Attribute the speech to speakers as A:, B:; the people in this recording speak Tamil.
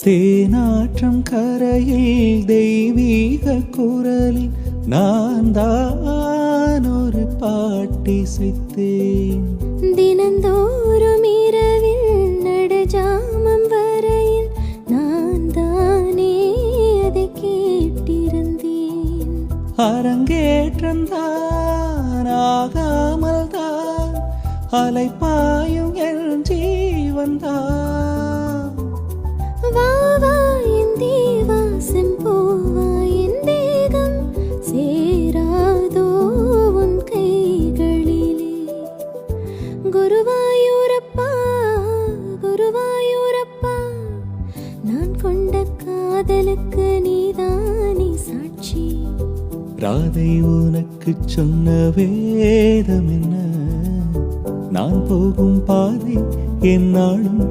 A: தேனாற்றம் கரையில் தெய்வீக குரலில் நான் தான் ஒரு பாட்டிசைத்தேன்.
B: தினந்தோறும் இரவில் நடுஜாமம் வரையில் நான் தானே அதை கேட்டிருந்தேன்.
A: அரங்கேற்றம் தான் ஆகாமல் தான் அலைப்பாயும் என் ஜீவன் தான்.
B: வா வா என் தேவா செம்போவா என் தேகம் சேராதோ உன் கைகளிலே. குருவாயூரப்பா குருவாயூரப்பா நான் கொண்ட காதலுக்கு நீதானே சாட்சி.
A: ராதை உனக்கு சொன்ன வேதம் என்ன? நான் போகும் பாதை என்னாலும்